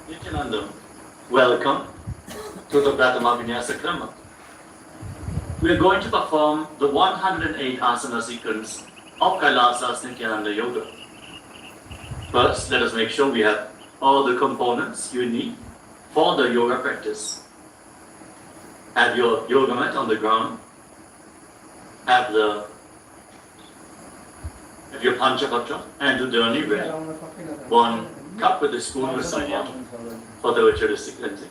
Nithyananda, welcome to the Pratama Vinyasa Krama. We are going to perform the 108 asana sequence of Kailasa Nithyananda Yoga. First, let us make sure we have all the components you need for the yoga practice. Have your yoga mat on the ground. Have your panchapatra and udani ready. 1 cup with a spoon with some water for the ritualistic cleansing.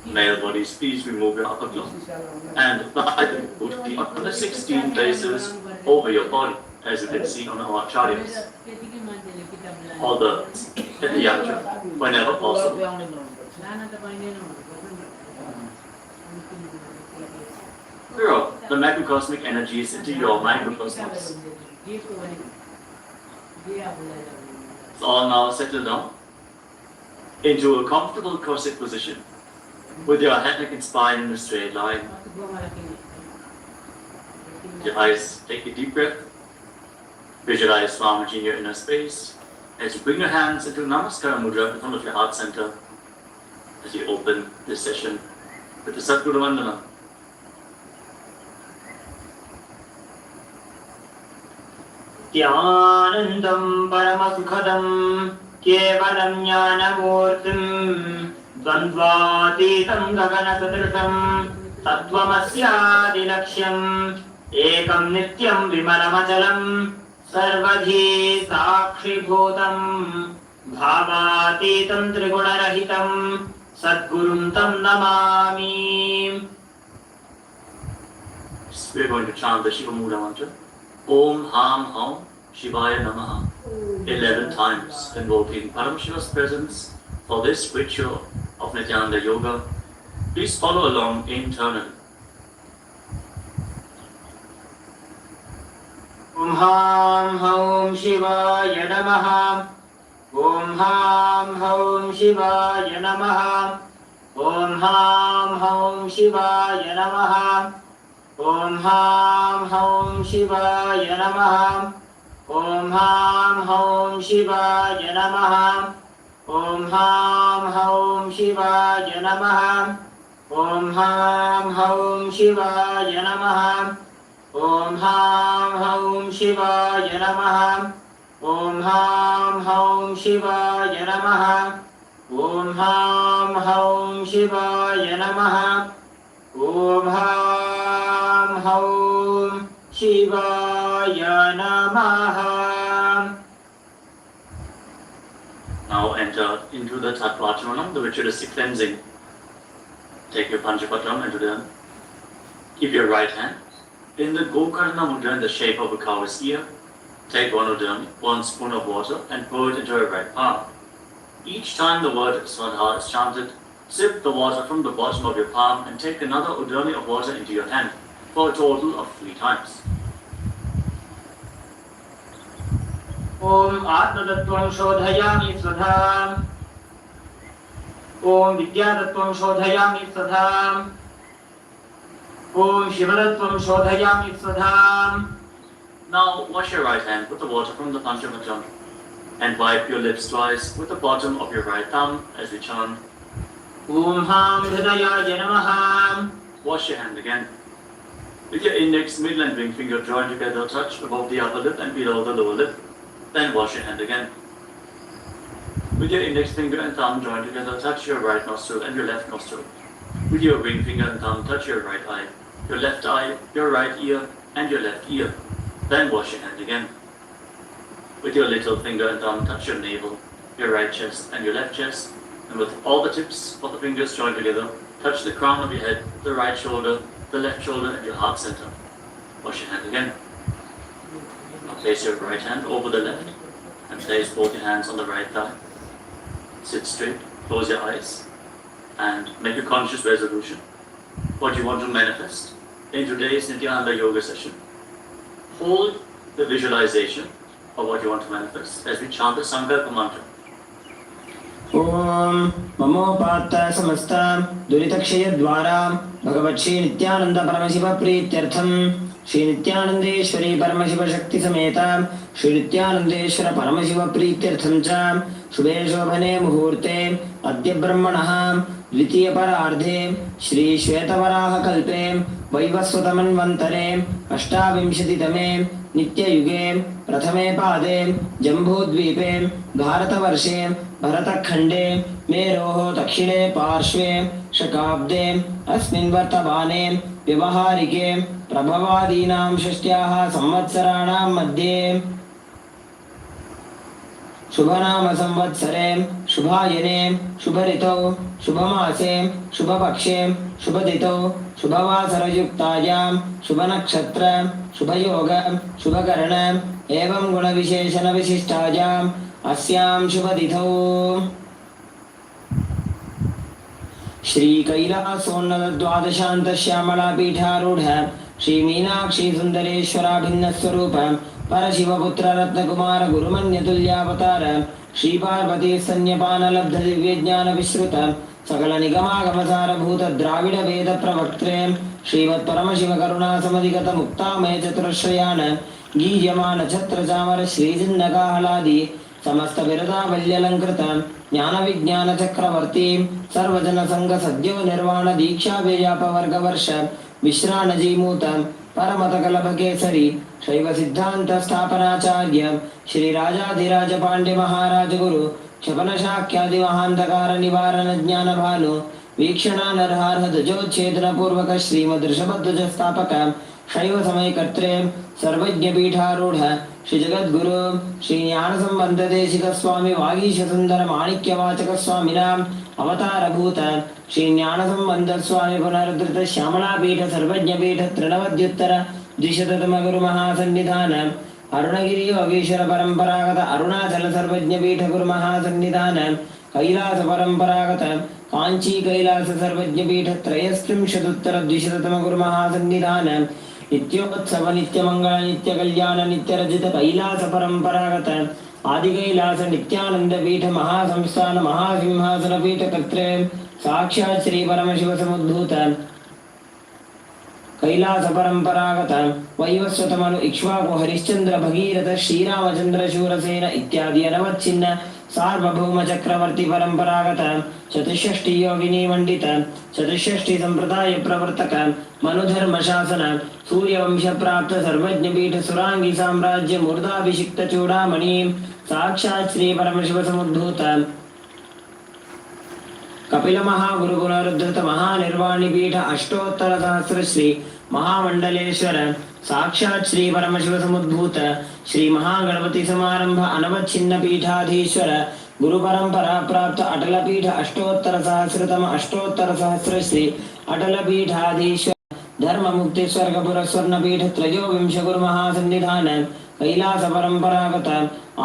Male bodies, please remove your upper cloth and apply the bhuti on the 16 places over your body, as you can see on our acharyas. All the yantra, whenever possible. Throw the macrocosmic energies into your microcosmos. So all now settle down into a comfortable corset position with your head, neck and spine in a straight line. Your eyes, take a deep breath. Visualize Swamiji in your inner space as you bring your hands into Namaskara Mudra in front of your heart center as you open this session with the Satguru Vandana. Dhyanandam Paramasukhadam Kevalam Jnanamurtim Dvandvatitam Gaganasatrisham Tattvamasyaadilaksham Ekam Nityam Vimalamachalam Sarvadhi Sakshibhutam Bhavatitam Trigunarahitam Sadgurum Tam Namami. We are going to chant the Shiva Mula mantra. Om Ham Ham Shivaya Namaha 11 times, invoking Paramashiva's presence for this ritual of Nithyananda Yoga. Please follow along internally. Om Ham Ham Shivaya Namaha. Om Ham Ham Shivaya Namaha. Om Ham Ham Shivaya Namaha. Om Ham Ham Shivaya Namaha. Om Ham Ham Shivaya Namaha. Om Ham Ham Shivaya Namaha. Om Ham Ham Shivaya Namaha. Om Ham Ham Shivaya Namaha. Om Ham Ham Shivaya Namaha. Om Ham Ham Shivaya Namaha. Om Ham Ham Shivaya Namaha. Now enter into the Tattvacharanam, the ritualistic cleansing. Take your Panchapatram and Udana. Keep your right hand in the Gokarna Mudra in the shape of a cow's ear. Take 1 udani, 1 spoon of water and pour it into your right palm. Each time the word Swadha is chanted, sip the water from the bottom of your palm and take another udani of water into your hand for a total of 3 times. Om Atmatattvam Shodhayami Swadha. Om Vidyatattvam Shodhayami Swadha. Om Shivatattvam Shodhayami Swadha. Now wash your right hand with the water from the Panchapatram and wipe your lips twice with the bottom of your right thumb as we chant. Om Ham Hridayaya Namaha. Wash your hand again. With your index, middle and ring finger joined together, touch above the upper lip and below the lower lip. Then wash your hand again. With your index finger and thumb joined together, touch your right nostril and your left nostril. With your ring finger and thumb, touch your right eye, your left eye, your right ear, and your left ear. Then wash your hand again. With your little finger and thumb, touch your navel, your right chest, and your left chest. And with all the tips of the fingers joined together, touch the crown of your head, the right shoulder, the left shoulder, and your heart center. Wash your hand again. Now place your right hand over the left and place both your hands on the right thigh. Sit straight, close your eyes, and make a conscious resolution. What you want to manifest in today's Nithyananda Yoga session. Hold the visualization of what you want to manifest as we chant the Sankalpa mantra. Om Mamopata Samasta Duritakshaya Dwara Bhagavat Shri Nithyananda Paramashiva Prityartham Shri नित्यानंदेश्वरी Paramshiva शक्ति समेत श्री नित्यानंदेश्वर परमशिव प्रीत्यर्थं च शुभे शोभने मुहूर्ते अद्य ब्रह्मणः द्वितीय परार्धे श्री श्वेतवराह कल्पे वैवस्वतमन्वन्तरे अष्टाविंशतितमे नित्ययुगे प्रथमे पादे जम्बूद्वीपे भारतवर्षे भरतखण्डे मेरोः दक्षिणे पार्श्वे शकाब्दे अस्मिन् वर्तमाने व्यवहारिके प्रभवादीनां षष्ट्याः संवत्सराणां मध्ये शुभनाम संवत्सरे शुभायने शुभऋतौ शुभमासे शुभपक्षे शुभतिथौ शुभवासरयुक्तायां शुभनक्षत्र शुभयोग शुभकर्ण एवं गुणविशेषण विशिष्टायाम् अस्यां शुभतिथौ श्री कैलासोन्नत द्वादशान्त श्यामला पीठारूढ़ श्री मीनाक्षी सुंदरेश्वराभिन्न स्वरूप परशिवपुत्र रत्नकुमार गुरुमन्यतुल्यावतार श्री पार्वती स्तन्यपान लब्ध दिव्य ज्ञान विश्रुत सकल निगमागमसारभूत द्राविड वेद प्रवक्त्रे श्रीमत् परमशिव करुणा समधिगत मुक्तामय चतुरश्रयान गीयमान छत्र चामर श्रीजिन्नकाहलादि समस्त बिरदावल्यलंकृत ज्ञान विज्ञान चक्रवर्ती सर्वजन संघ सद्यो निर्वाण दीक्षा व्याप वर्ग वर्ष विश्राण जीमूत परमत कलभ केसरी शैव सिद्धांत स्थापनाचार्य श्री राजाधिराज पांड्य महाराज गुरु क्षपन शाक्यादि महांधकार निवारण ज्ञान भानु वीक्षणा नरहार्ह ध्वजोच्छेदन पूर्वक श्रीमद ऋषभध्वज स्थापक शैव समय कर्त्रे सर्वज्ञ पीठारूढ़ श्री जगद्गुरु श्री ज्ञान संबंध देशिक स्वामी वागीश सुंदर माणिक्य वाचक स्वामिनाम अवतारभूत श्री ज्ञान संबंध स्वामी पुनरुद्धृत श्यामला पीठ सर्वज्ञ पीठ तृणवद्युत्तर द्विशततम गुरु महासन्निधान अरुणगिरी योगीश्वर परंपरागत अरुणाचल सर्वज्ञ पीठ गुरु महासन्निधान कैलास परंपरागत कांची कैलास सर्वज्ञ पीठ त्रयस्त्रिंशदुत्तर द्विशततम गुरु महासन्निधान नित्योत्सव नित्य मंगल नित्य कल्याण नित्य रजित कैलास परंपरागत आदि कैलास नित्यानंद पीठ महासंस्थान महासिंहासन पीठ कर्त्रे साक्षात् श्री परमशिव समुद्भूत कैलास परंपरागत वैवस्वतमनु इक्ष्वाकु हरिश्चंद्र भगीरथ श्रीरामचंद्र शूरसेन इत्यादि अनवच्छिन्न सार्वभौम चक्रवर्ती परंपरागत चतुष्षष्टि योगिनी मंडित चतुष्षष्टि संप्रदाय प्रवर्तक मनुधर्म शासन सूर्यवंश प्राप्त सर्वज्ञ पीठ सुरांगी साम्राज्य मूर्धाभिषिक्त चूड़ामणि साक्षात् श्री परमशिव समुद्भूत कपिल महागुरु गुणरुद्धृत महानिर्वाणी पीठ अष्टोत्तर सहस्र श्री महामंडलेश्वर साक्षात् श्री परमशिव समुद्भूत श्री महागणपति समारंभ अनवच्छिन्न पीठाधीश्वर गुरु परंपरा प्राप्त अटल पीठ अष्टोत्तर सहस्रतम अष्टोत्तर सहस्र श्री अटल पीठाधीश्वर धर्म मुक्ति स्वर्गपुर स्वर्ण पीठ त्रयोविंश गुरु महासन्निधान कैलास परंपरागत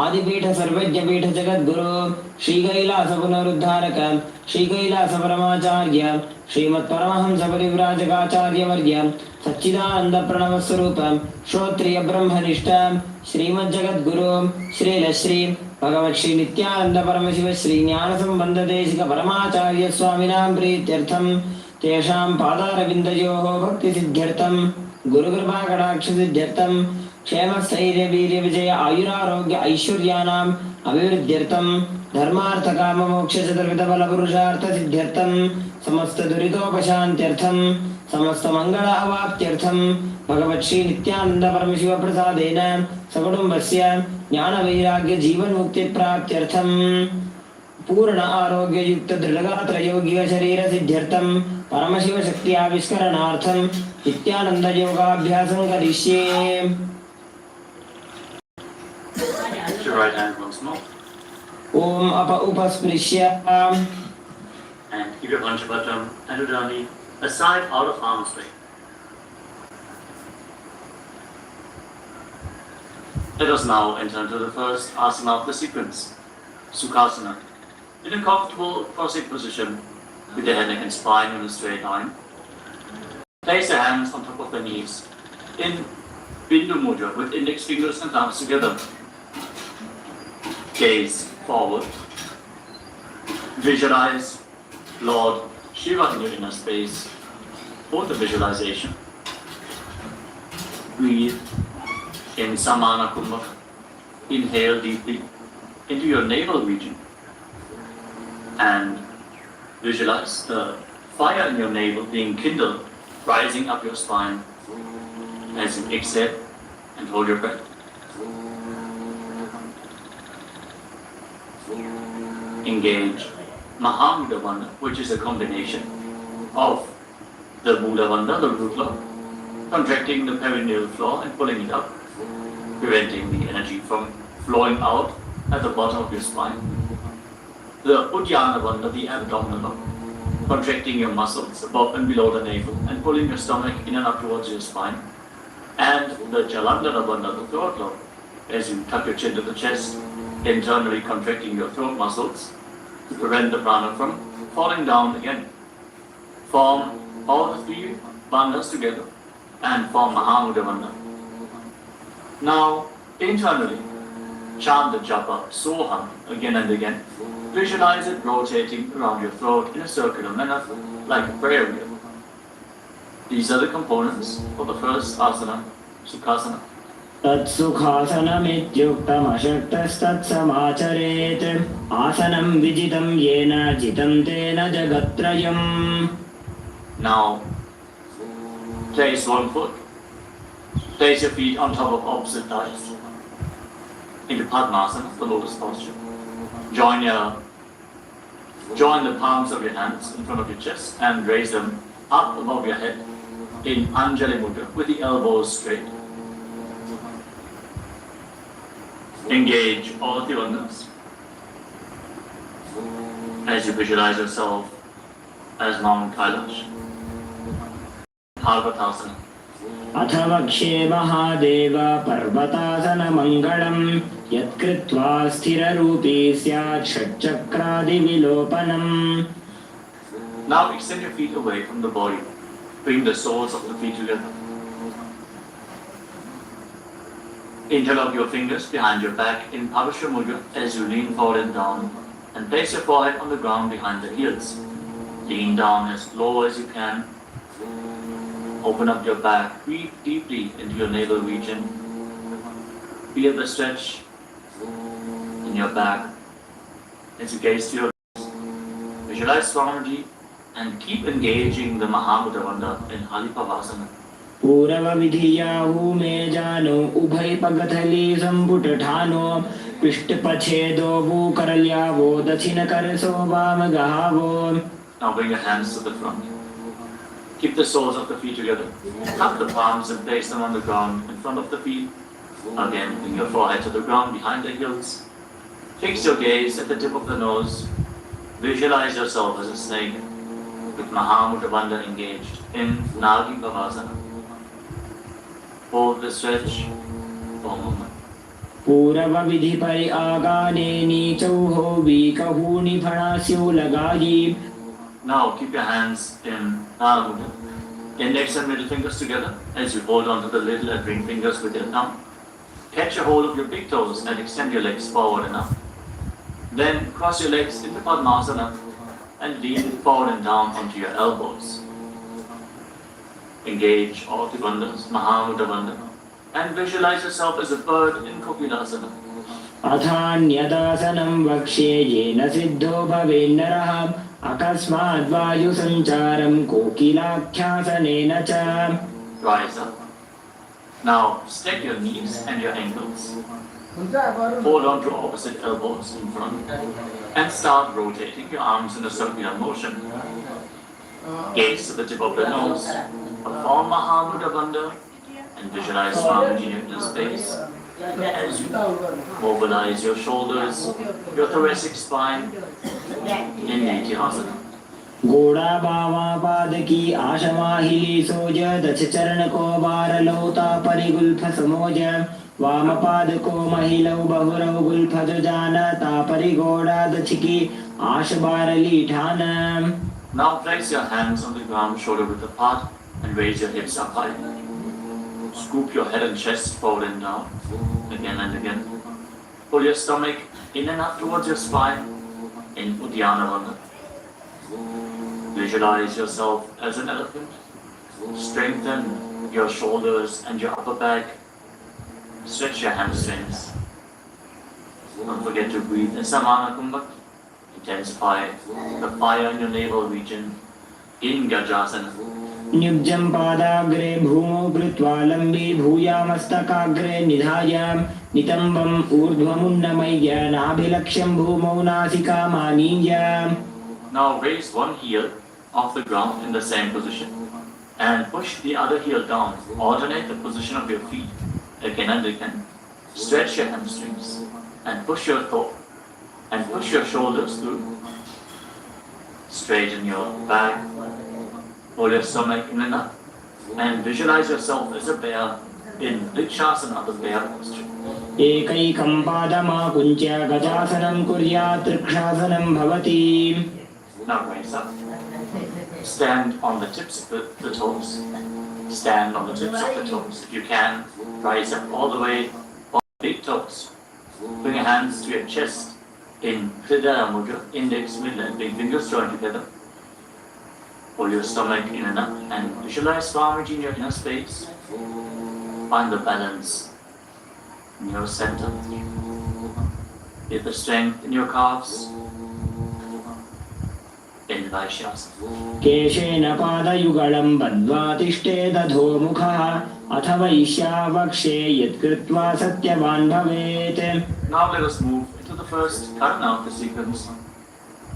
आदिपीठ सर्वज्ञ पीठ जगद्गुरु श्री कैलास पुनरुद्धारक श्री कैलास परमाचार्य श्रीमत् परमहंस परिव्राजकाचार्य वर्य सच्चिदानंद प्रणव स्वरूप श्रोत्रिय ब्रह्मनिष्ठ श्रीमद् जगद्गुरु श्रीलश्री भगवत् श्री नित्यानंद परमशिव श्री ज्ञान संबंध देशिक परमाचार्य स्वामिनां प्रीत्यर्थं तेषां पादारविन्दयोः भक्ति सिद्ध्यर्थं गुरुकृपा कटाक्ष सिद्ध्यर्थं क्षेम स्थैर्य वीर्य विजय आयुरारोग्य ऐश्वर्यानाम् अभिवृद्ध्यर्थं धर्मार्थ काम मोक्ष चतुर्विध बल पुरुषार्थ सिद्ध्यर्थं समस्त दुरितोपशान्त्यर्थं समस्त मंगल अवाप्त्यर्थं भगवत् श्री नित्यानंद परमशिव प्रसादेन सकुटुम्बस्य ज्ञान वैराग्य जीवन मुक्ति प्राप्त्यर्थं पूर्ण आरोग्य युक्त दृढ़गात्र योगिक शरीर सिद्ध्यर्थं परमशिव शक्ति आविष्करणार्थं नित्यानंद योगाभ्यासं करिष्ये। Your right hand once more. ओम अप उपस्पृश्य And keep your Panchapatam and Udani aside out of harm's way. Let us now enter into the first asana of the sequence, Sukhasana. In a comfortable cross-legged position with the head, neck and spine in a straight line. Place the hands on top of the knees in Bindu Mudra with index fingers and thumbs together. Gaze forward. Visualize Lord Shiva in your inner space for the visualization. Breathe in Samana Kumbhaka. Inhale deeply into your navel region and visualize the fire in your navel being kindled, rising up your spine as you exhale and hold your breath. Engage Mahamudra Bandha, which is a combination of the Mula Bandha, the root floor, contracting the perineal floor and pulling it up, preventing the energy from flowing out at the bottom of your spine. The Uddiyana Bandha, the abdominal lobe, contracting your muscles above and below the navel and pulling your stomach in and up towards your spine. And the Jalandhara Bandha, the throat lobe, as you tuck your chin to the chest, internally contracting your throat muscles to prevent the prana from falling down again. Form all the three bandhas together and form Mahamudra Bandha. Now, internally, chant the japa, soham, again and again. Visualize it rotating around your throat in a circular manner, like a prayer wheel. These are the components of the first asana, Sukhasana. तत्सुखासनमित्युक्तमशक्तस्तत्समाचरेत् आसनं विजितं येन जितं तेन जगत्त्रयम्. Now, place one foot. Place your feet on top of opposite thighs into Padmasana, the lotus posture. Join the palms of your hands in front of your chest and raise them up above your head in Anjali Mudra with the elbows straight. Engage all the organs as you visualize yourself as Mount Kailash. Parvatasana. अथ वक्ष्ये महादेव पर्वतासनमङ्गलम् यत्कृत्वा स्थिररूपी स्यात् षट्चक्रादिविलोपनम्. Now extend your feet away from the body. Bring the soles of the feet together. Interlock your fingers behind your back in Pavasya Mudra as you lean forward and down, and place your forehead on the ground behind the heels. Lean down as low as you can. Open up your back, breathe deeply into your navel region. Feel the stretch in your back as you gaze to your legs. Visualize Swamiji and keep engaging the Mahamudra Bandha in Halipavasana. पूरवविधियाहु मे जानो उभय पगथली संपुटठानो पृष्ठपछेदो भूकरल्यावो दक्षिण करसो वामगहावो. Now bring your hands to the front. Keep the soles of the feet together. Tuck the palms and place them on the ground in front of the feet. Again, bring your forehead to the ground behind the heels. Fix your gaze at the tip of the nose. Visualize yourself as a snake with Mahamudra Bandha engaged in Nagi Pavasana. Hold the stretch for a moment. पूरवविधि परि आगाने नीचौहो वीकहूनि फणास्यौ लगायि. Now keep your hands in Nala Mudra. Index and middle fingers together as you hold on to the little and ring fingers with your thumb. Catch a hold of your big toes and extend your legs forward enough. Then cross your legs into Padmasana and lean forward and down onto your elbows. Engage all the bandhas, Mahamudra Bandha, and visualize yourself as a bird in Kokilasana. अथान्यदासनं वक्ष्ये येन सिद्धो भवेन्नरः अकस्मात् वायुसञ्चारं कोकिलाख्यासनेन च. Rise up. Now stack your knees and your ankles. Hold on to opposite elbows in front and start rotating your arms in a circular motion. Gaze to the tip of the nose. Perform Mahamudra Bandha and visualize Swamiji in the space as you mobilize your shoulders, your thoracic spine in Nithyananda. घोड़ा बावा पाद की आशमाहिली सोज दच चरण को बार लौता परिगुल्फ समोज वाम पाद को महिलौ बहुरौ Gulf जान तापरि घोड़ा दच की आश बारली ठान. Now place your hands on the ground shoulder width apart and raise your hips up high. Scoop your head and chest forward and down, again and again. Pull your stomach in and up towards your spine in Uddiyana Bandha. Visualize yourself as an elephant. Strengthen your shoulders and your upper back. Stretch your hamstrings. Don't forget to breathe in Samana Kumbhak. Intensify the fire in your navel region in Gajasana. Nyujjam padagre bhumo kritva lambi bhuyamastakaagre nidhayam nitambam urdhvamunnamaya nabhilaksham bhumo nasika maniyam. Now raise one heel off the ground in the same position and push the other heel down. Alternate the position of your feet again and again. Stretch your hamstrings and push your toe and push your shoulders through. Straighten your back. Hold your stomach in and up. And visualize yourself as a bear in Vrikshasana, the bear posture. Ekaikam padamakuncha gajasanam kuryat trikshasanam bhavati. Now raise up. Stand on the tips of the toes. Stand on the tips of the toes. If you can, rise up all the way on the big toes. Bring your hands to your chest in Hridaya Mudra, index, middle and big fingers joined together. Pull your stomach in and up and visualize Swamiji in your inner space. Find the balance in your center. Get the strength in your calves. In Vaishyasana. Keshena padayugalam badva tishte dadho mukha atha vaishya vakshe yat kritva satyavan bhavet. Now let us move into the first Karanauka sequence.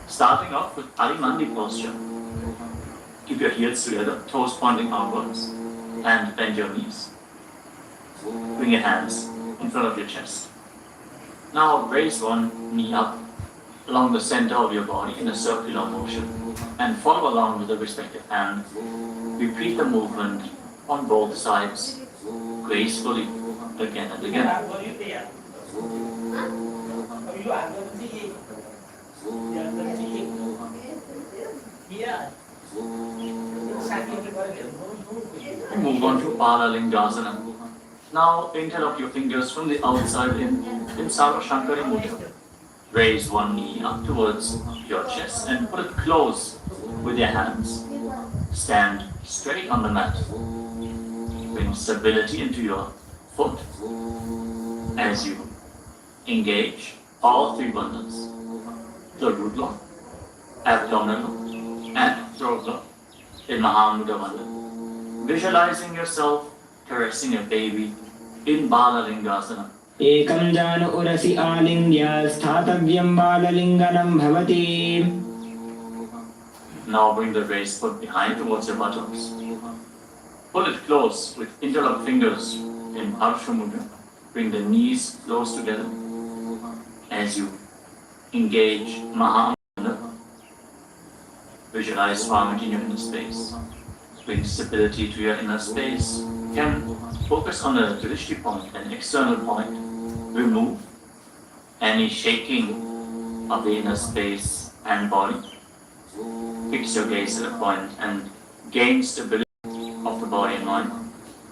Starting off with Arimandi posture. Keep your heels together, toes pointing outwards, and bend your knees. Bring your hands in front of your chest. Now raise one knee up along the center of your body in a circular motion and follow along with the respective hand. Repeat the movement on both sides gracefully again and again. Move on to Balalingasana. Now interlock your fingers from the outside in Sarvashankari Mudra. Raise one knee up towards your chest and put it close with your hands. Stand straight on the mat. Bring stability into your foot as you engage all three bandhas. The root lock, abdominal lock, and throat lock in Mahamudra Bandhan. Visualizing yourself caressing a baby in Balalingasana. Ekam janu urasi alingya sthatavyam balalinganam bhavati. Now bring the raised foot behind towards your buttocks. Pull it close with interlocked fingers in Harsha Mudra. Bring the knees close together as you engage Mahamudra. Visualize Swamiji in your inner space. Bring stability to your inner space. You can focus on the drishti point, an external point. Remove any shaking of the inner space and body. Fix your gaze at a point and gain stability of the body and mind.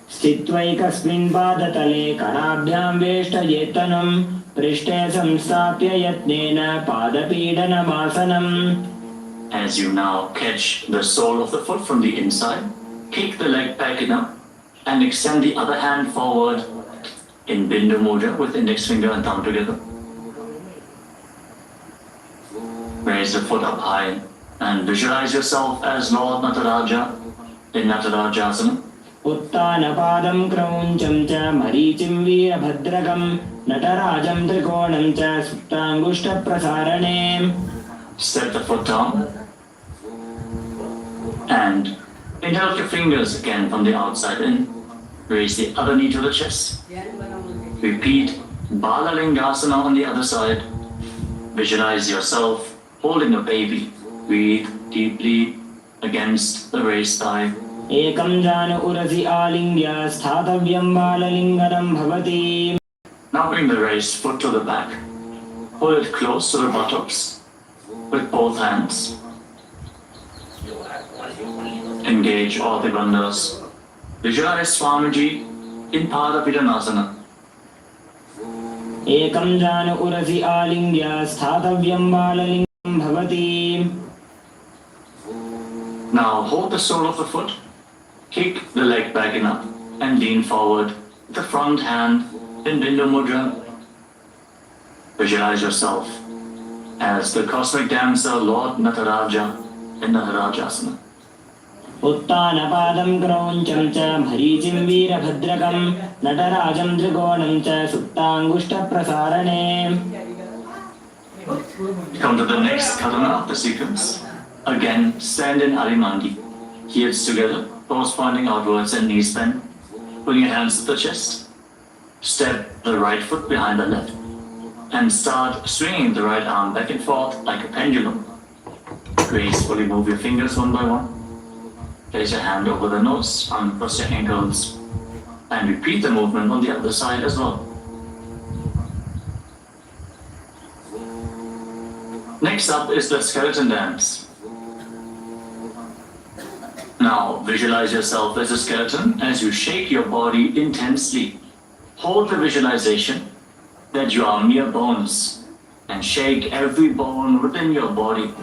Sthitvaikasmin padatale karabhyam veshtayetanam prishte samstapya yatnena padapidanamasana. As you now catch the sole of the foot from the inside, kick the leg back enough and extend the other hand forward in Bindu Mudra with index finger and thumb together. Raise the foot up high and visualize yourself as Lord Nataraja in Natarajasana. Uttanapadam krauncham cha marichim veerabhadragam natarajam trikonam cha suptangushta prasarane. Step the foot down and interlock your fingers again from the outside in. Raise the other knee to the chest. Repeat Balalingasana on the other side. Visualize yourself holding a baby. Breathe deeply against the raised thigh. Ekam janu urasi alingya sthatavyam balalinganam bhavati. Now bring the raised foot to the back. Pull it close to the buttocks with both hands. Engage all the bandhas. Visualize Swamiji in Padapidanasana. Ekam janu urasi alingya sthatavyam balalingam bhavati. Now hold the sole of the foot. Kick the leg back enough and lean forward with the front hand in Bindu Mudra. Visualize yourself as the cosmic dancer Lord Nataraja in Natarajasana. उत्तानपादं क्रौञ्चं च मरीचिं वीरभद्रकं नटराजं त्रिकोणं च सुप्ताङ्गुष्ठप्रसारणे. Come to the next karana of the sequence. Again, stand in Arimandi. Heels together, toes pointing outwards and knees bent. Put your hands to the chest. Step the right foot behind the left. And start swinging the right arm back and forth like a pendulum. Gracefully move your fingers one by one. Place your hand over the nose, uncross your ankles, and repeat the movement on the other side as well. Next up is the skeleton dance. Now visualize yourself as a skeleton as you shake your body intensely. Hold the visualization that you are mere bones and shake every bone within your body.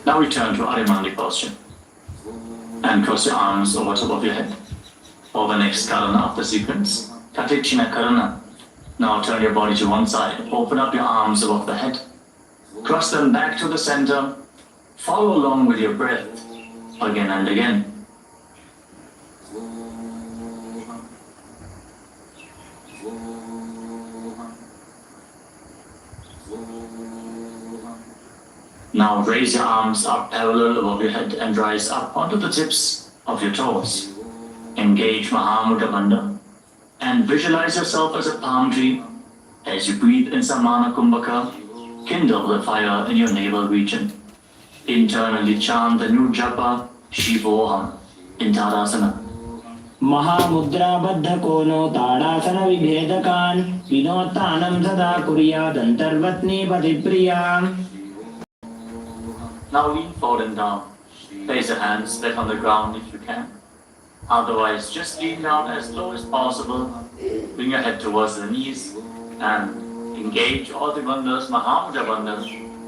Now return to Arimandi posture and cross your arms over top of your head. For the next karana of the sequence, Katichina Karana. Now turn your body to one side, open up your arms above the head, cross them back to the center, follow along with your breath again and again. Now raise your arms up parallel above your head and rise up onto the tips of your toes. Engage Mahamudra Bandha and visualize yourself as a palm tree. As you breathe in Samana Kumbhaka, kindle the fire in your navel region. Internally chant the new japa Shivoham in Tadasana. महामुद्राबद्ध कोनो ताड़ासन विभेदकान् विनोत्तानं सदा कुर्यादन्तर्वत्नी पतिप्रिया. Now lean forward and down. Place your hands flat on the ground if you can. Otherwise, just lean down as low as possible. Bring your head towards the knees and engage all the bandhas, Mahamudra Bandha,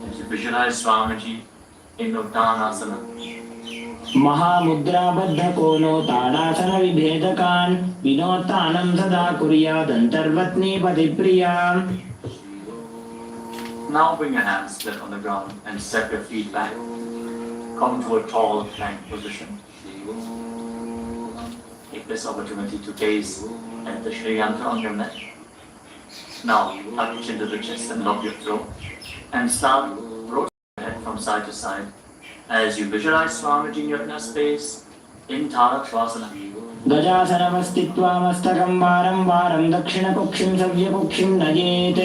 as you visualize Swamiji in Uttanasana. महामुद्राबद्ध कोनो ताड़ासन विभेदकान् विनोत्तानं सदा कुर्यादन्तर्वत्नी पतिप्रिया. Now bring your hands flat on the ground and step your feet back. Come to a tall plank position. Take this opportunity to gaze at the Shri Yantra on your mat. Now tuck your chin to the chest and lock your throat and start rotating your head from side to side as you visualize Swamiji in your inner space in Tarakshvasana. गजासनमस्तित्वा मस्तकं वारं वारं दक्षिणकुक्षिं सव्यकुक्षिं नयेत्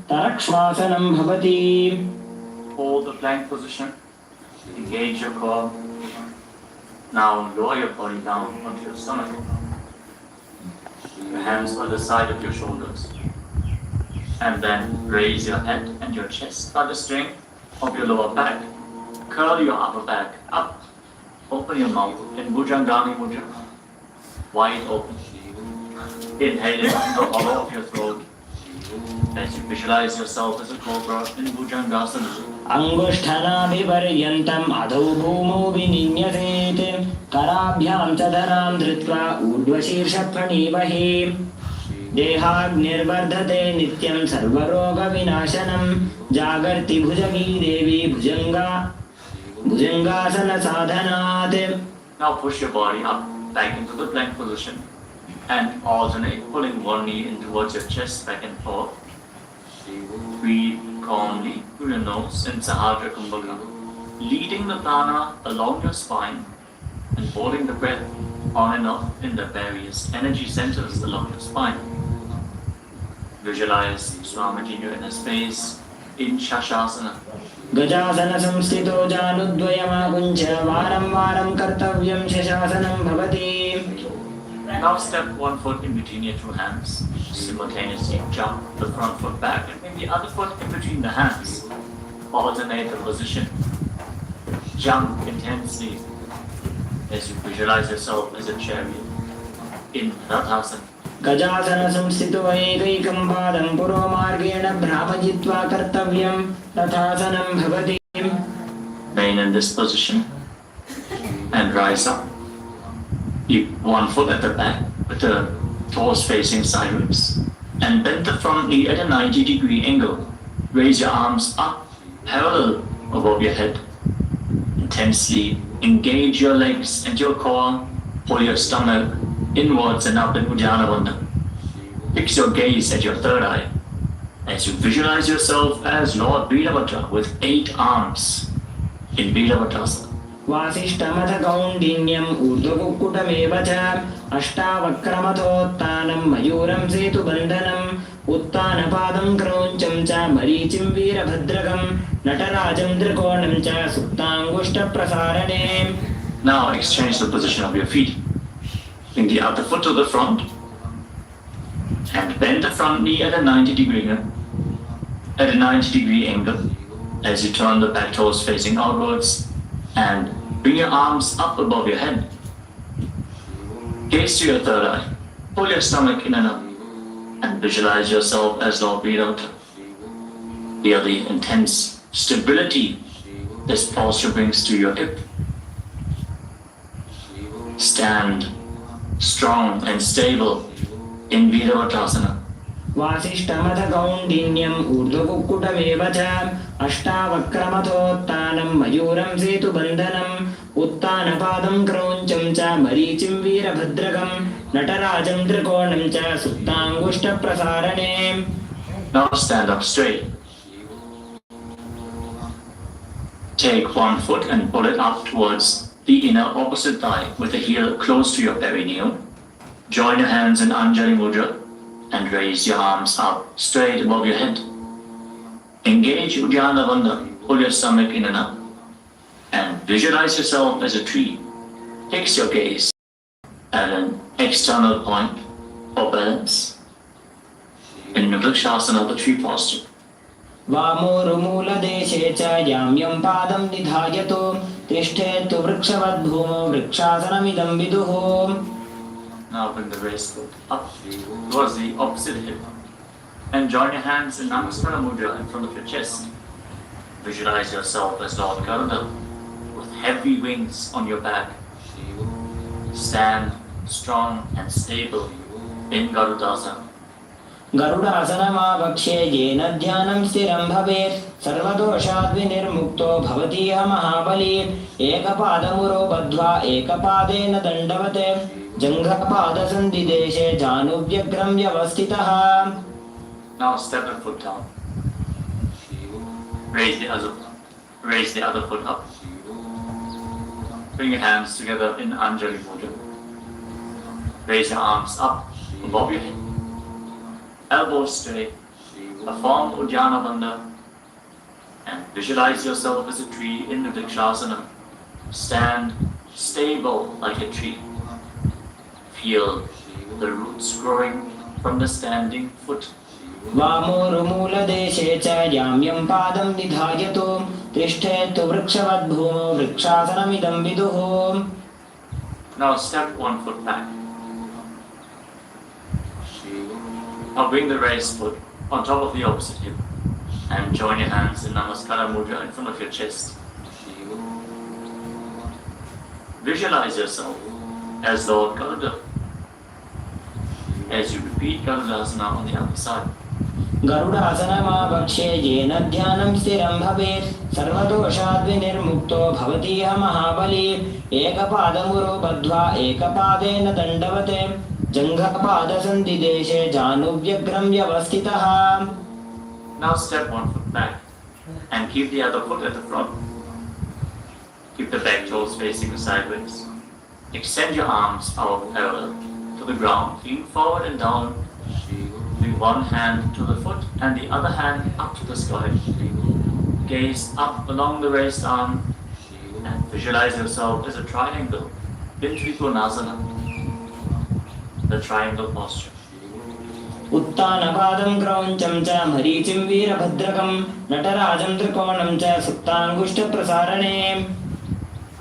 तारक्श्वासनं भवति. Hold the plank position. Engage your core. Now lower your body down onto your stomach. Your hands by the side of your shoulders. And then raise your head and your chest by the strength of your lower back. Curl your upper back up. Open your mouth in Bhujangani Mudra. Wide open. Inhale into the hollow of your throat as you visualize yourself as a cobra in Bhujangasana. अंगुष्ठनाभिपर्यन्तम् अधो भूमौ विनिन्यसेत् कराभ्यां च धरां धृत्वा ऊर्ध्वशीर्षप्रणीमहि. देहाग्निर्वर्धते नित्यं सर्वरोगविनाशनं जागर्ति भुजगी देवी भुजंगासनसाधनात्. Now push your body up back into the plank position and alternate pulling one knee in towards your chest back and forth. Breathe calmly through your nose in Sahadra Kumbhaka, leading the prana along your spine and holding the breath on and off in the various energy centers along your spine. Visualize Swamiji in your inner space in Shashasana. गजासन संस्थितो जानुद्वयमाकुञ्च वारं वारं कर्तव्यं शशासनं भवति. Now step one foot in between your two hands. Simultaneously jump the front foot back and bring the other foot in between the hands. Alternate the position. jump intensely as you visualize yourself as a chariot in Rathasana. गजासन संस्थितो एकैकं पादं पुरोमार्गेण भ्रामजित्वा कर्तव्यं तथासनं भवति. Remain in this position and rise up. Keep one foot at the back with the toes facing sideways and bend the front knee at a 90-degree angle. Raise your arms up parallel above your head. Intensely engage your legs and your core. Pull your stomach inwards and up in Uddiyana Bandha. Fix your gaze at your third eye as you visualize yourself as Lord Veeravajra with 8 arms in Veeravatrasana. वासिष्ठमथ कौण्डिन्यम् ऊर्ध्वकुक्कुटमेव च अष्टावक्रमथोत्तानं मयूरं सेतुबन्धनम् उत्तानपादं क्रौञ्चं च मरीचिं वीरभद्रकं नटराजं त्रिकोणं च सुप्ताङ्गुष्ठप्रसारणे. Now exchange the position of your feet. Bring the other foot to the front and bend the front knee at a 90-degree angle as you turn the back toes facing outwards and bring your arms up above your head. Gaze to your third eye. Pull your stomach in and up and visualize yourself as Lord Veeravajra. Feel the intense stability this posture brings to your hip. Stand strong and stable in Veeravatrasana. वासिष्ठमथ कौण्डिन्यम् ऊर्ध्वकुक्कुटमेव च अष्टावक्रमथोत्तानं मयूरं सेतुबन्धनम् उत्तानपादं क्रौञ्चं च मरीचिं वीरभद्रकं नटराजं त्रिकोणं च सुप्ताङ्गुष्ठप्रसारणे. Now stand up straight. Take one foot and pull it up towards the inner opposite thigh with the heel close to your perineum. Join your hands in Anjali Mudra and raise your arms up straight above your head. Engage Uddiyana Bandha, pull your stomach in and up, and visualize yourself as a tree. Fix your gaze at an external point for balance in Vrikshasana, the tree posture. वामोरुमूलदेशे च याम्यं पादं निधायतो तिष्ठेत्तु वृक्षवद्भूमौ वृक्षासनमिदं विदुः. Now bring the raised foot up towards the opposite hip and join your hands in Namaskara Mudra in front of your chest. Visualize yourself as Lord Garuda with heavy wings on your back. Stand strong and stable in Garudasana. गरुडासनमावक्ष्ये येन ध्यानं स्थिरं भवेत् सर्वदोषाद्विनिर्मुक्तो भवतीह महाबली. एकपादमुरो बद्ध्वा एकपादेन दण्डवत् जङ्घपादसन्धिदेशे जानुव्यग्रं व्यवस्थितः. Now step the foot down. Raise the other foot up. Bring your hands together in Anjali Mudra. Raise your arms up above your head. Elbows straight. Perform Uddiyana Bandha and visualize yourself as a tree in the Vrikshasana. Stand stable like a tree. Feel the roots growing from the standing foot. वामोरुमूलदेशे च याम्यं पादं निधायतो तिष्ठेत्तु वृक्षवद्भूमौ वृक्षासनमिदं विदुः. Now step one foot back. Now bring the raised foot on top of the opposite hip and join your hands in Namaskara Mudra in front of your chest. Visualize yourself as Lord Garuda as you repeat Garudasana on the other side. गरुडासनमावक्ष्ये येन ध्यानं स्थिरं भवेत् सर्वदोषाद्विनिर्मुक्तो भवतीह महाबली. एकपादमुरो बद्ध्वा एकपादेन दण्डवत् जङ्घपादसन्धिदेशे जानुव्यग्रं व्यवस्थितः. Now step one foot back and keep the other foot at the front. Keep the back toes facing sideways. Extend your arms out parallel to the ground. Lean forward and down. Bring one hand to the foot and the other hand up to the sky. Gaze up along the raised arm and visualize yourself as a triangle in Trikonasana, the triangle posture. उत्तानपादं क्रौञ्चं च मरीचिं वीरभद्रकं नटराजं त्रिकोणं च सुप्ताङ्गुष्ठप्रसारणे.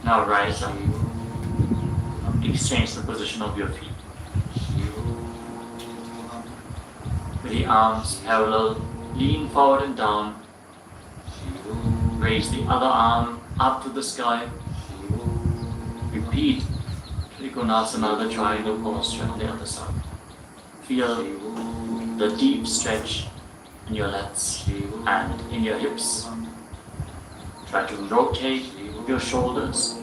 Now rise up. Exchange the position of your feet. With the arms parallel, lean forward and down. Raise the other arm up to the sky. Repeat Trikonasana, the triangle posture on the other side. Feel the deep stretch in your lats and in your hips. Try to rotate your shoulders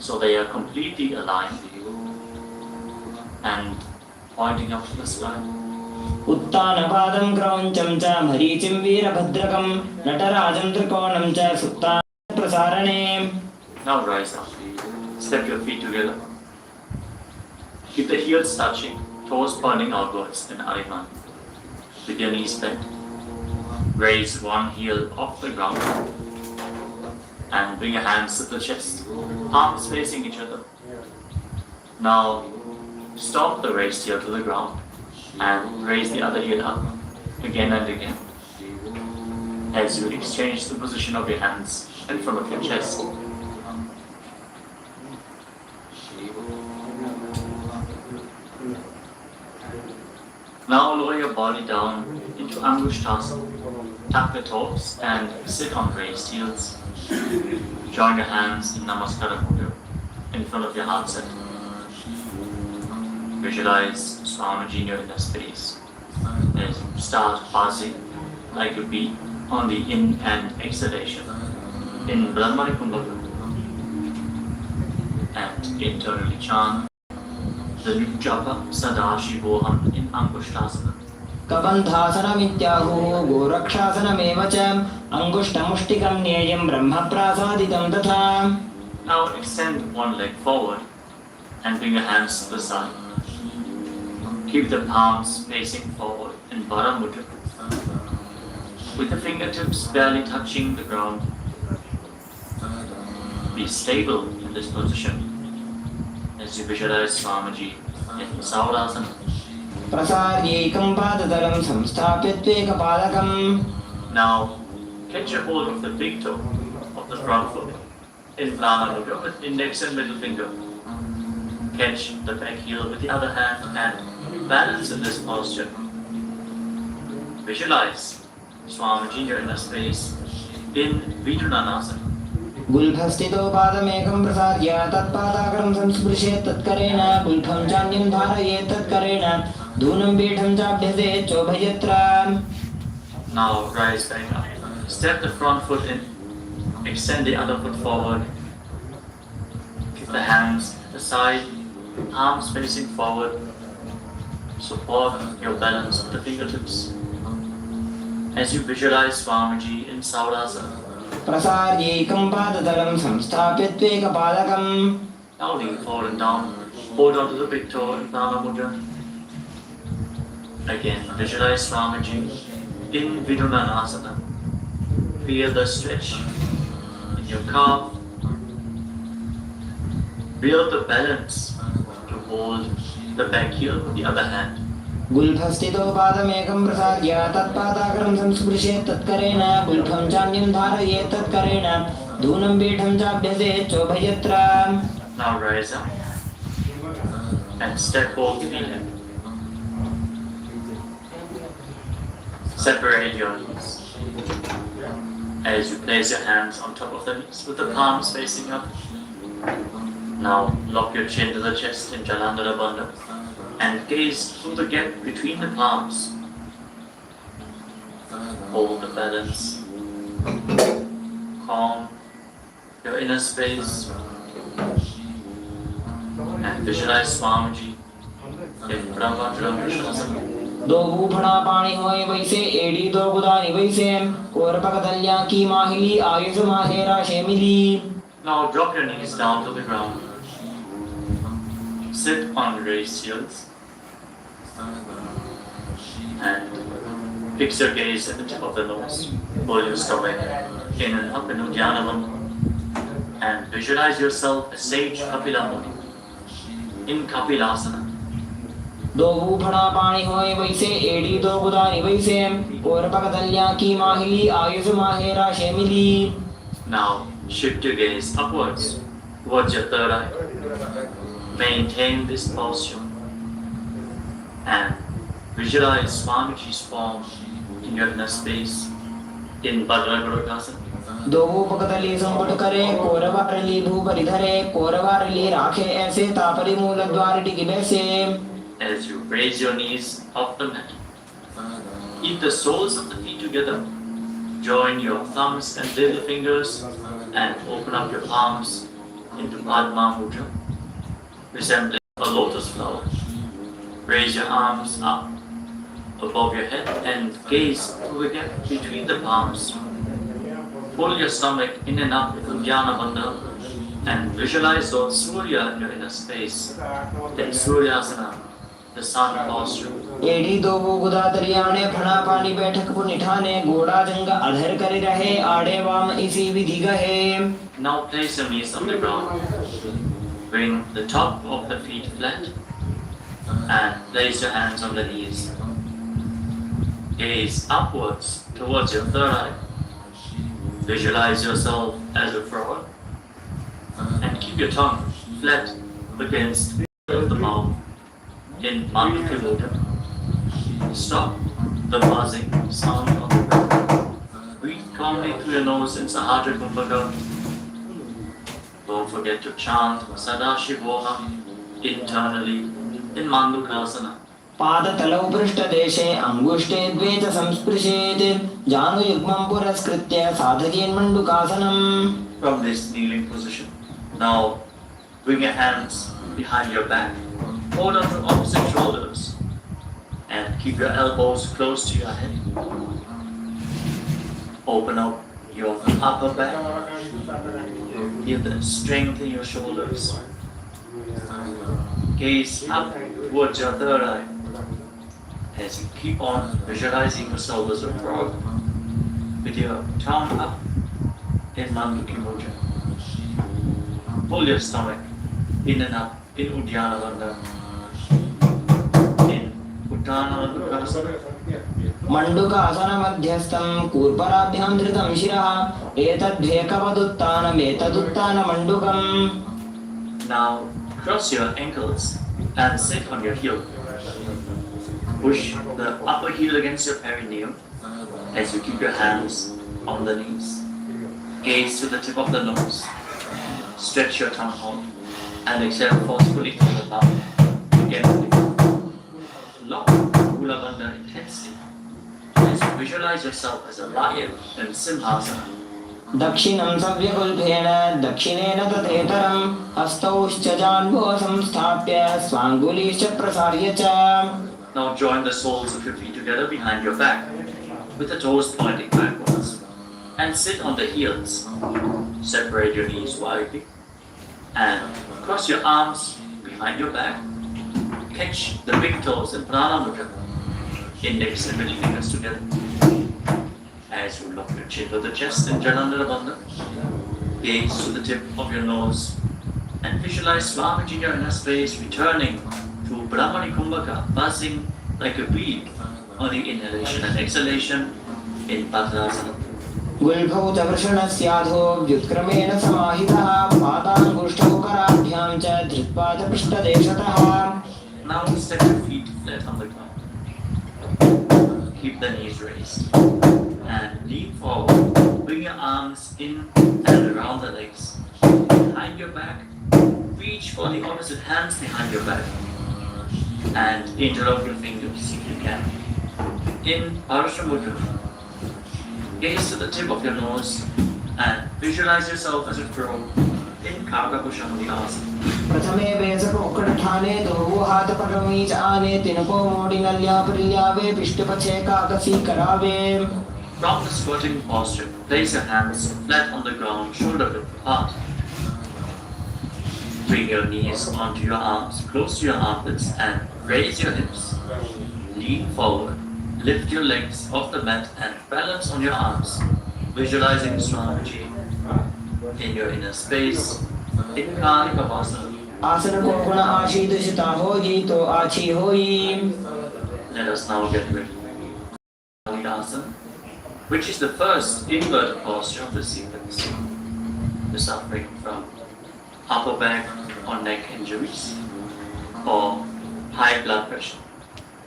so they are completely aligned and pointing up to the sky. उत्तानपादं क्रौञ्चं च मरीचिं वीरभद्रकं नटराजं त्रिकोणं च सुप्ताप्रसारणे. Now rise up. Step your feet together. Keep the heels touching, toes pointing outwards in Ariman. With your knees bent. Raise one heel off the ground and bring your hands to the chest, palms facing each other. Now stop the raised heel to the ground and raise the other heel up again and again as you exchange the position of your hands in front of your chest. Now lower your body down into Angushtasana. Tuck the toes and sit on raised heels. Join your hands in Namaskara Mudra in front of your heart center. Visualize Swamiji in your inner space. Then start pausing like a bee on the in and exhalation in Brahmani Kumbhaka. And internally chant the Japa Sadashivoham in Angushtasana. कबन्धासनमित्याहुः गोरक्षासनमेव च अङ्गुष्ठमुष्टिकं न्येयं ब्रह्मप्रासादितं तथा. Now extend one leg forward and bring your hands to the side. Keep the palms facing forward in Vara Mudra, with the fingertips barely touching the ground. Be stable in this position as you visualize Swamiji in Saurasana. प्रसार्यैकं पादतलं संस्थाप्य त्वेकपादकम्. Now catch a hold of the big toe of the front foot in Prana Mudra with index and middle finger. Catch the back heel with the other hand and balance in this posture. Visualize Swamiji in your inner space in Vidunanasana. गुल्फस्थितो पादमेकं प्रसार्य तत्पादाग्रं संस्पृशेत् तत्करेण गुल्फं चान्यं धारयेत् तत्करेण धूनं पीठं चाभ्यसेत् चोभयत्र. Now rise back up. Step the front foot in. Extend the other foot forward. Keep the hands at the side, arms facing forward. Support your balance with the fingertips. As you visualize Swamiji in Saurasana. प्रसार्यैकं पादतलं संस्थाप्य त्वेकपादकम्. Now lean forward and down. Hold on to the big toe in Prana Mudra. Again, visualize Swamiji in Vidunanasana. Feel the stretch in your calf. Build the balance to hold the back heel with the other hand. गुल्फस्थितो पादमेकं प्रसार्य तत्पादाग्रं संस्पृशेत् तत्करेण गुल्फं चान्यं धारयेत् तत्करेण धूनं पीठं चाभ्यसेत् चोभयत्र. Now rise up and step both feet in. Separate your knees as you place your hands on top of the knees with the palms facing up. Now lock your chin to the chest in Jalandhara Bandha and gaze through the gap between the palms. Hold the balance. Calm your inner space and visualize Swamiji in Brahma Krishnasana. दो भूफड़ा पानी होए वैसे एड़ी दो गुदानी वैसे कोरपकदल्या की माहिली Ayush माहेरा शेमिली. Now drop your knees down to the ground. Sit on raised heels and fix your gaze at the tip of the nose. Pull your stomach in and up into Dhyanam and visualize yourself as Sage Kapila Muni in Kapilasana. दो भूफड़ा पानी होए वैसे एड़ी दो गुदानी वैसे कोरपकदल्या की माहिली Ayush माहेरा शेमिली. Now shift your gaze upwards towards your third eye. Maintain this posture and visualize Swamiji's form in your inner space in Bhadragodakasana. दो पकतली संपट करे कोरवारली भूपरि धरे कोरवारली राखे ऐसे तापरि मूल द्वार टिकी बैसे. As you raise your knees off the mat, keep the soles of the feet together. Join your thumbs and little fingers and open up your palms into Padma Mudra, resembling a lotus flower. Raise your arms up above your head and gaze through the gap between the palms. Pull your stomach in and up with Dhyana Bandha and visualize Lord Surya in your inner space. Then Suryasana, the sun posture. एड़ी दो गुदा दरियाने फणा पानी बैठक को निठाने गोड़ा जंग अधर करे रहे आड़े वाम इसी विधि गहे. Now place your knees on the ground. Bring the top of the feet flat and place your hands on the knees. Gaze upwards towards your third eye. Visualize yourself as a frog and keep your tongue flat against the roof of the mouth in Mandukya Mudra. Stop the buzzing sound of the breath. Breathe calmly through your nose in Sahadra Kumbhaka. Don't forget to chant Sadashivoham internally in Mandukasana. पादतलौ पृष्ठदेशे अंगुष्ठे द्वे च संस्पृशेत् जानुयुग्मं पुरस्कृत्य साधयेन्मण्डुकासनम्. From this kneeling position, now bring your hands behind your back. Hold on to opposite shoulders and keep your elbows close to your head. Open up your upper back. Give the strength in your shoulders. Gaze up towards your third eye as you keep on visualizing yourself as a frog with your tongue up in Mandukya Mudra. Pull your stomach in and up in Uddiyana Bandha. In Uddiyana Bandha. मंडुकासन मध्यस्थं कूर्पराभ्यां धृतं शिरः एतद्भेकवदुत्तानमेतदुत्तान मंडुकम्. Now cross your ankles and sit on your heel. Push the upper heel against your perineum as you keep your hands on the knees. Gaze to the tip of the nose. Stretch your tongue out and exhale forcefully through the mouth. Again, lock Mula Bandha intensely as you visualize yourself as a lion in Simhasana. दक्षिणं सव्यकुल्भेन दक्षिणेन तथेतरं हस्तौश्च जान्वो संस्थाप्य स्वाङ्गुलीश्च प्रसार्य च. Now join the soles of your feet together behind your back with the toes pointing backwards and sit on the heels. Separate your knees widely and cross your arms behind your back. Catch the big toes in Prana Mudra. Index and middle fingers together. As you lock your chin to the chest in Janandara Bandha, gaze to the tip of your nose and visualize Swamiji in your inner space returning to Brahmani Kumbhaka, buzzing like a bee on the inhalation and exhalation in Bhadrasana. गुल्भौत वृषणस्याधो व्युत्क्रमेण समाहितः पादाङ्गुष्ठौ कराभ्यां च धृत्पादपृष्ठदेशतः. Now step your feet flat on the ground. Keep the knees raised and lean forward. Bring your arms in and around the legs. Behind your back, reach for the opposite hands behind your back and interlock your fingers if you can. In Parasha Mudra, gaze to the tip of your nose and visualize yourself as a crow in Kakabhushamali Asana. प्रथमे वेसकोक्कठाने दो हाथ परमीच आने तिनको मोड़ी नल्या परियावे पिष्टपछे काकसी करावे. From the squatting posture, place your hands flat on the ground, shoulder width apart. Bring your knees onto your arms, close to your armpits and raise your hips. Lean forward, lift your legs off the mat and balance on your arms, visualizing Swamiji in your inner space in Kalikavasana. आसन को गुण आशीर्षिता होगी तो आछी होई. Let us now get ready. Kalikasana, which is the first inverted posture of the sequence. The suffering from upper back or neck injuries, or high blood pressure,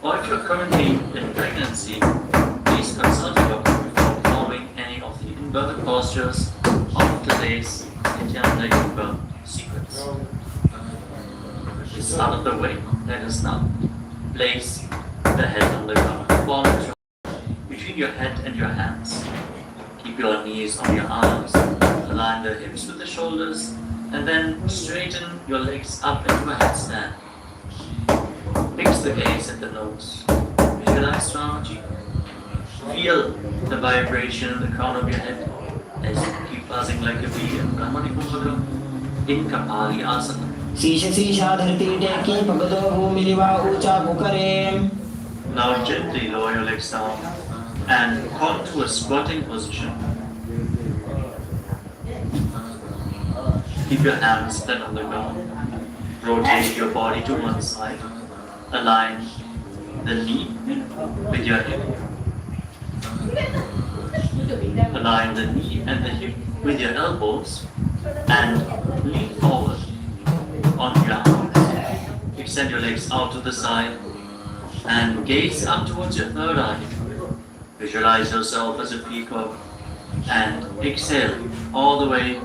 or if you're currently in pregnancy, please consult your doctor before performing any of the inverted postures of today's Nithyananda Yoga sequence. It's out of the way. Let us now place the head on the ground. Palms between your head and your hands. Keep your knees on your arms. Align the hips with the shoulders, and then straighten your legs up into a headstand. Fix the gaze at the nose. Visualize Swamiji. Feel the vibration in the crown of your head as you keep buzzing like a bee in Brahmani Mudra in Kapali Asana. शीश शीशा धरती टेकी भगदो भूमिलिवा ऊंचा पुकरे. Now gently lower your legs down and come to a squatting position. Keep your hands flat on the ground. Rotate your body to one side. Align the knee with your hip. Align the knee and the hip with your elbows and lean forward on your arms. Extend your legs out to the side and gaze up towards your third eye. Visualize yourself as a peacock and exhale all the way.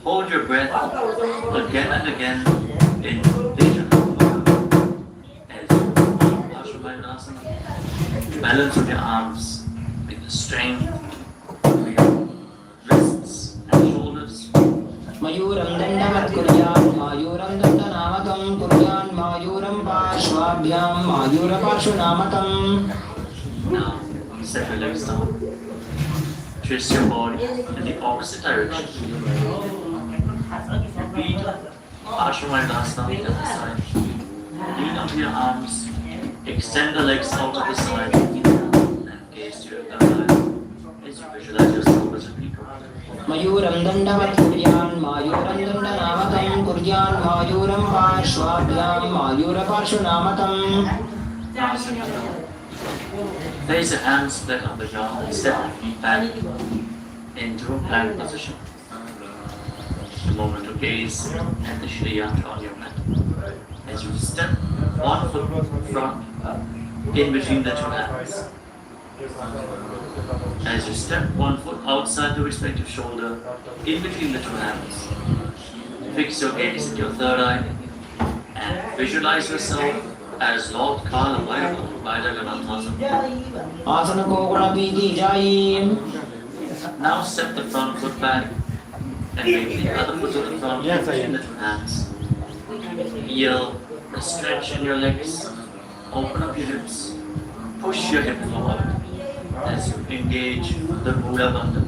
Hold your breath again and again in vision. As you balance with your arms with the strength of your wrists and shoulders. मयूरं दण्डवत् कुर्यात् मायूरं दण्डनामकं कुर्यान् मायूरं पार्श्वाभ्यां मायूरपार्श्वनामकम्. Now, set your legs down. Twist your body in the opposite direction. Repeat Parsvamayurasana on the other side. Lean onto your arms. Extend the legs out to the side and gaze to your third eye as you visualize yourself as a peacock. मयूरं दण्डवत् कुर्यान् मायूरं दण्डनामकं कुर्यान् मायूरं पार्श्वाभ्यां मायूरपार्श्वनामकम्. Place your hands flat on the ground and step your feet back into a plank position. A moment to gaze at the Shri Yantra on your mat. As you step one foot front in between the two hands. As you step one foot outside the respective shoulder in between the two hands. Fix your gaze at your third eye and visualize yourself as Lord Kala by the Ganatmasana. आसन को गुणापीति जायी. Now step the front foot back and make the other foot to the front between the two hands. Feel the stretch in your legs. Open up your hips. Push your hip forward as you engage the Buddha Bandha.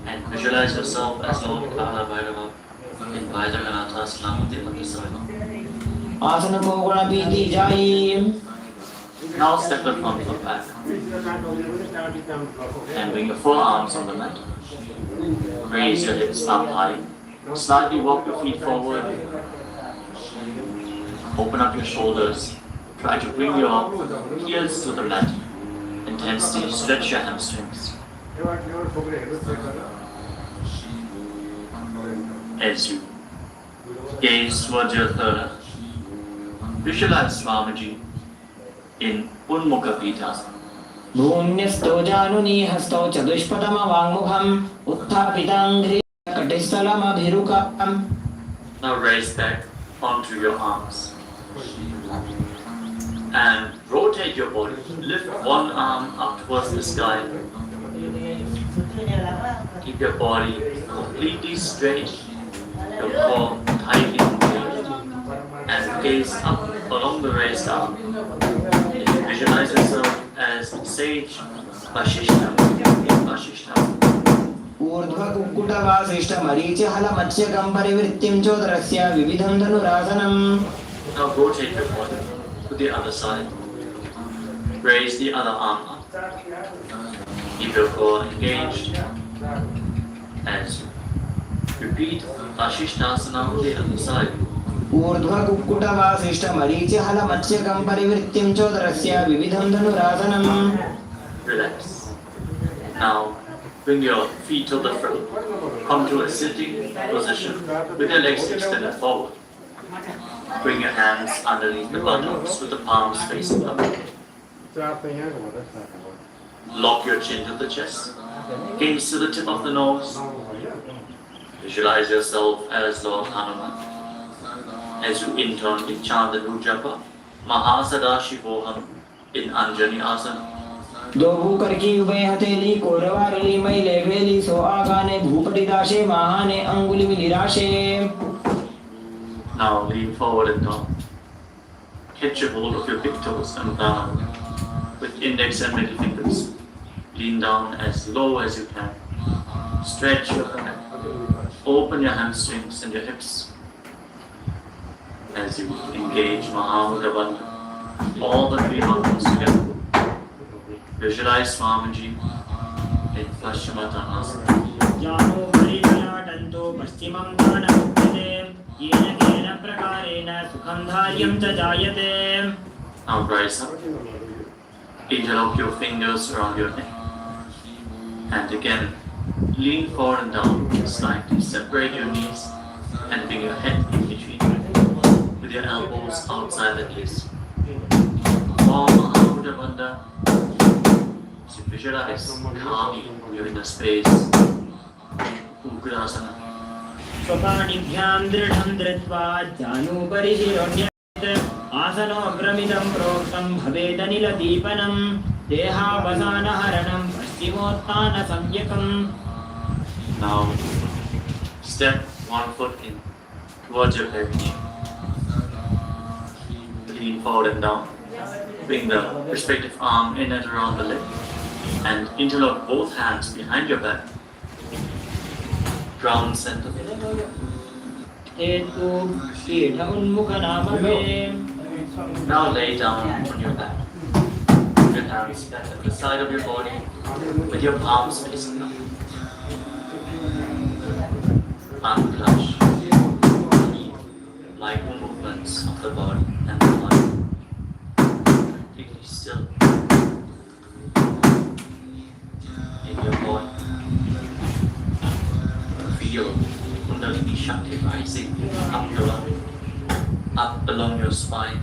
And visualize yourself as Lord Kala Bhairava in Vajraganatmasana on the other side. आसन को गुणापीति जायी. Now step the front foot back and bring your forearms on the mat. Raise your hips up high. Slightly walk your feet forward. Open up your shoulders. Try to bring your heels to the mat. Intensely stretch your hamstrings. As you gaze towards your third eye, visualize Swamiji in Unmukha Pitasana. भून्यस्तो जानुनी हस्तो चतुष्पदम वाङ्मुखम् उत्थापिताङ्घ्रि कटिस्थलमभिरुकम्. Now raise back onto your arms and rotate your body. Lift one arm up towards the sky. Keep your body completely straight, your core tightly engaged, and gaze up along the raised arm. Visualize yourself as sage Vashishta. ऊर्ध्वकुक्कुटवासिष्ठ मरीचिहलमत्स्यकं परिवृत्तिं चोदरस्य विविधं धनुरासनम्. Now rotate your body to the other side. Raise the other arm up. Keep your core engaged as you repeat Vashishtasana on the other side. ऊर्ध्वकुक्कुटवासिष्ठ मरीचिहलमत्स्यकं परिवृत्तिं चोदरस्य विविधं धनुरासनम्. Relax. Now bring your feet to the front. Come to a sitting position with your legs extended forward. Bring your hands underneath the buttocks with the palms facing up. Lock your chin to the chest. Gaze to the tip of the nose. Visualize yourself as Lord Hanuman. As you internally chant the Nujapa, Mahasada Shivoham in Anjani Asana. दो भूकर की उभय हथेली कोरवारली मैले वेली सो आगाने भूपति दाशे महाने अंगुली मिलिराशे. Now lean forward and down. Catch a hold of your big toes and down with index and middle fingers. Lean down as low as you can. Stretch your back. Open your hamstrings and your hips. As you engage Mahamudra Bandha, all the three muscles together. Visualize Swamiji in Paschimottanasana. जानो परिव्याटन्तो पश्चिमं दानमुच्यते येन केन प्रकारेण सुखं धार्यं च जायते. Now rise up. Interlock your fingers around your neck. And again, lean forward and down. Slightly separate your knees and bring your head in between with your elbows outside the knees. Form Mahamudra Bandha. So visualize calmly you're in the space. Ugrasana. स्वपाणिभ्यां दृढं धृत्वा जानुभरि शिरोण्यत् आसनो भ्रमिदं प्रोक्तं भवेदनिलदीपनं देहावसानहरणं पश्चिमोत्थानसंज्ञकम्. Now step one foot in towards your pelvis. Lean forward and down. Bring the respective arm in and around the leg and interlock both hands behind your back. Ground center. Now lay down on your back. Put your hands back at the side of your body with your palms facing up. Unclench. Light movements of the body and the mind. Completely still. In your body. Feel Kundalini Shakti rising up along your spine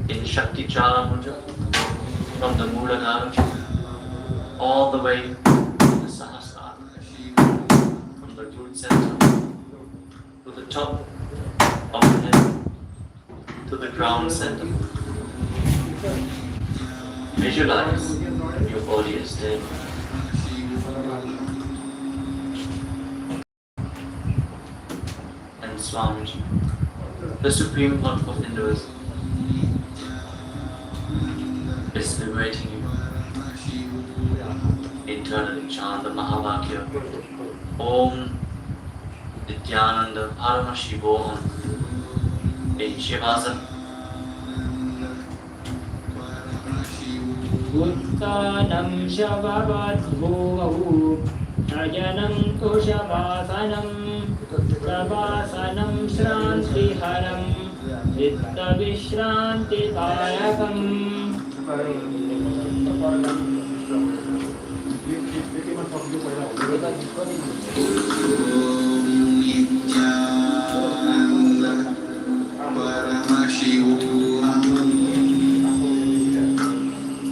in Shakti Chala Mudra from the Muladhara all the way to the Sahasrara, from the root center to the top of the head to the ground center. Visualize your body is stable. Swamiji, the Supreme Lord of Hinduism, is liberating you. Internally chant the Mahavakya Om Nithyananda Parama Shivoham in Shivasana. उत्तानं शववद्भूमौ शयनं कुशवासनं शवासनं श्रान्तिहरं चित्तविश्रान्तिदायकम्. Nithyananda Parama Shivoham. Nithyananda Parama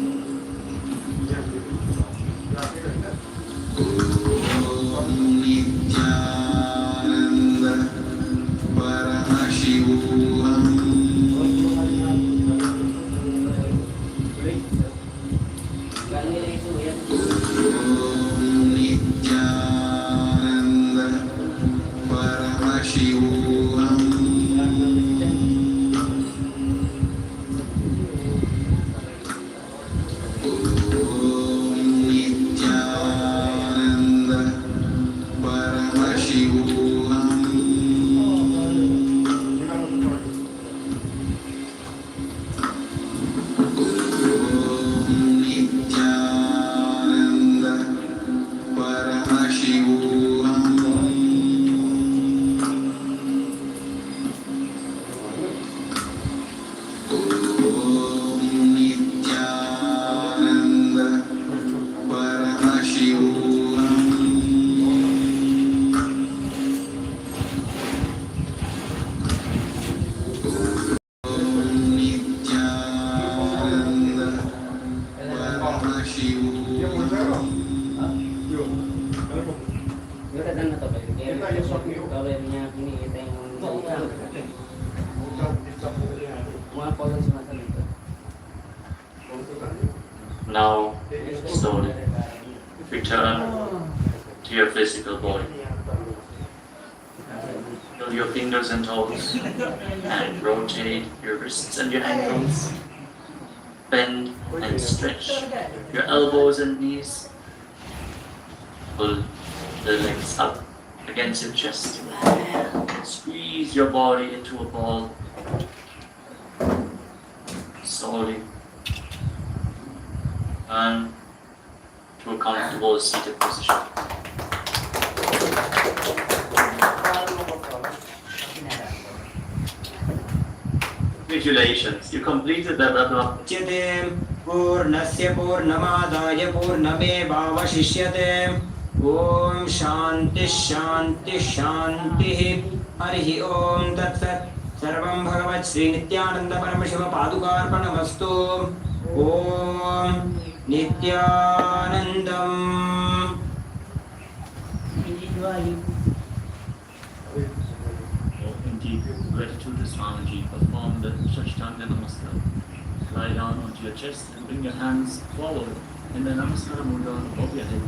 Shivoham. Nithyananda Parama Shivoham. Nithyananda Parama Shivoham. Nithyananda Parama Shivoham. Nithyananda Parama Shivoham. Now, slowly, return to your physical body. Feel your fingers and toes, and rotate your wrists and your ankles. Bend and stretch your elbows and knees. Pull the legs up against your chest. Squeeze your body into a ball. Slowly turn to a comfortable seated position. Congratulations, you completed the level of उच्यते पूर्णस्य पूर्णमादाय पूर्णमेवावशिष्यते ॐ शान्तिः शान्तिः शान्तिः हरिः ॐ तत्सत् सर्वं भगवत् श्री नित्यानंद परमशिव पादुकार्पणमस्तु ॐ नित्यानन्दम् in deep gratitude to Swamiji, perform the Shashtanga Namaskar. Lie down onto your chest and bring your hands forward in the Namaskara Mudra above your head.